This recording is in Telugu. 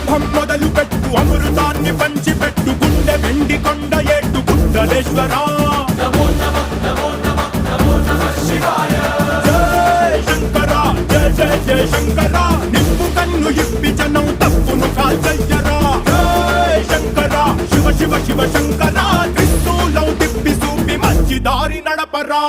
భం మొదలు పెట్టు అమృతాన్ని పంచిపెట్టు గుండె వెండి కొండ ఏట్టు గుండలేశ్వరా జయ శంకర నిప్పు కన్ను ఇప్పి జనం తప్పును కాల్చయ్యరా జయ శంకర శివ శివ శివ శంకర త్రిశూలం తిప్పి చూపి మంచి దారి నడపరా